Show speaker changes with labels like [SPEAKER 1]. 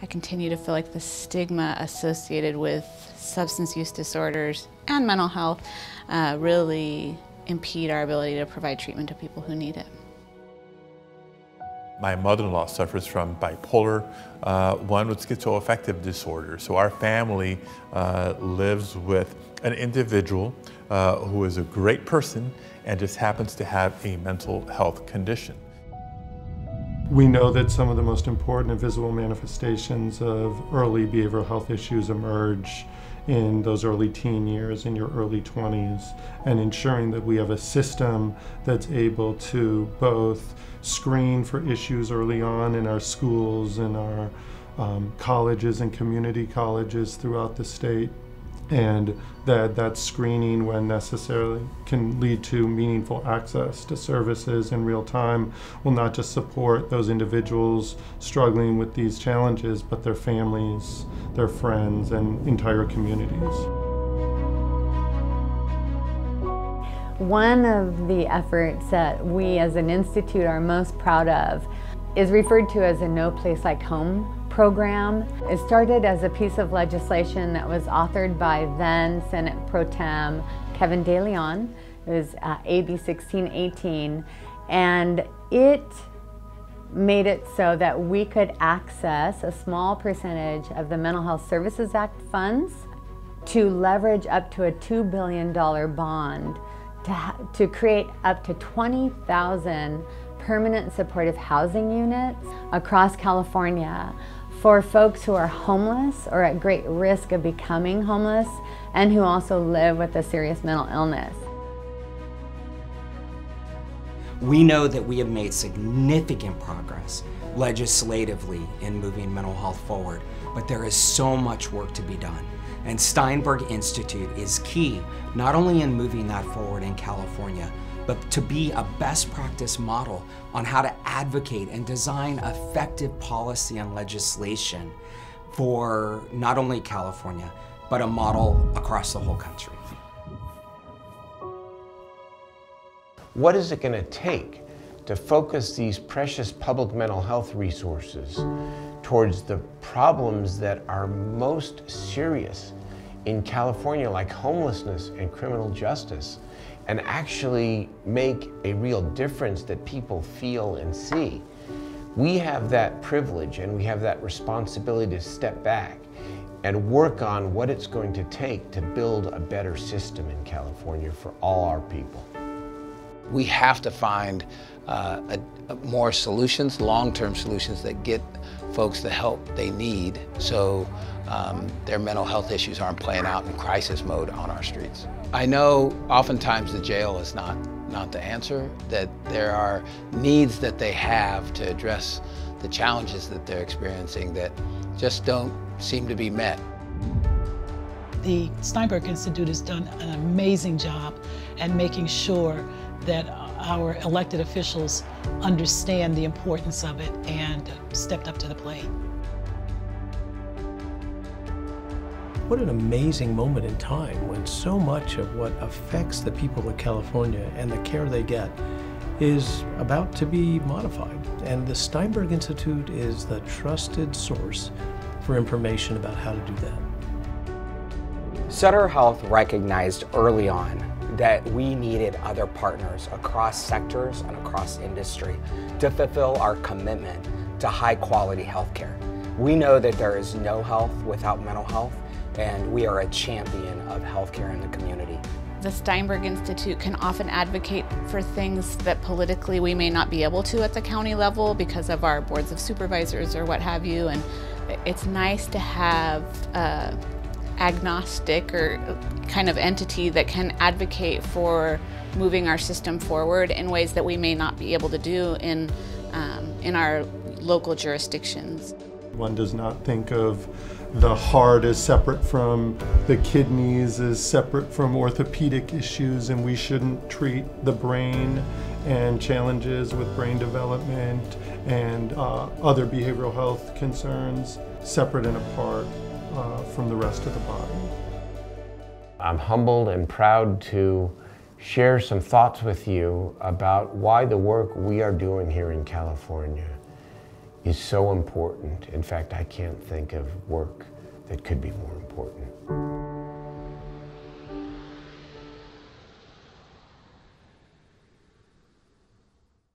[SPEAKER 1] I continue to feel like the stigma associated with substance use disorders and mental health really impede our ability to provide treatment to people who need it.
[SPEAKER 2] My mother-in-law suffers from bipolar 1 with schizoaffective disorder. So our family lives with an individual who is a great person and just happens to have a mental health condition.
[SPEAKER 3] We know that some of the most important and visible manifestations of early behavioral health issues emerge in those early teen years, in your early 20s, and ensuring that we have a system that's able to both screen for issues early on in our schools and our colleges and community colleges throughout the state, and that screening, when necessary, can lead to meaningful access to services in real time, will not just support those individuals struggling with these challenges, but their families, their friends, and entire communities.
[SPEAKER 4] One of the efforts that we as an institute are most proud of is referred to as a No Place Like Home program. It started as a piece of legislation that was authored by then Senate Pro Tem Kevin De Leon. It was AB 1618, and it made it so that we could access a small percentage of the Mental Health Services Act funds to leverage up to a $2 billion bond to create up to 20,000 permanent supportive housing units across California for folks who are homeless or at great risk of becoming homeless and who also live with a serious mental illness.
[SPEAKER 5] We know that we have made significant progress legislatively in moving mental health forward, but there is so much work to be done. And Steinberg Institute is key, not only in moving that forward in California, but to be a best practice model on how to advocate and design effective policy and legislation for not only California, but a model across the whole country.
[SPEAKER 6] What is it going to take to focus these precious public mental health resources towards the problems that are most serious in California, like homelessness and criminal justice, and actually make a real difference that people feel and see? We have that privilege and we have that responsibility to step back and work on what it's going to take to build a better system in California for all our people.
[SPEAKER 7] We have to find more solutions, long-term solutions that get folks the help they need so their mental health issues aren't playing out in crisis mode on our streets. I know oftentimes the jail is not the answer, that there are needs that they have to address the challenges that they're experiencing that just don't seem to be met.
[SPEAKER 8] The Steinberg Institute has done an amazing job at making sure that our elected officials understand the importance of it and stepped up to the plate.
[SPEAKER 9] What an amazing moment in time when so much of what affects the people of California and the care they get is about to be modified. And the Steinberg Institute is the trusted source for information about how to do that.
[SPEAKER 5] Sutter Health recognized early on that we needed other partners across sectors and across industry to fulfill our commitment to high quality healthcare. We know that there is no health without mental health, and we are a champion of healthcare in the community.
[SPEAKER 1] The Steinberg Institute can often advocate for things that politically we may not be able to at the county level because of our boards of supervisors or what have you, and it's nice to have agnostic or kind of entity that can advocate for moving our system forward in ways that we may not be able to do in our local jurisdictions.
[SPEAKER 3] One does not think of the heart as separate from the kidneys, as separate from orthopedic issues, and we shouldn't treat the brain and challenges with brain development and other behavioral health concerns separate and apart from the rest of the body.
[SPEAKER 6] I'm humbled and proud to share some thoughts with you about why the work we are doing here in California is so important. In fact, I can't think of work that could be more important.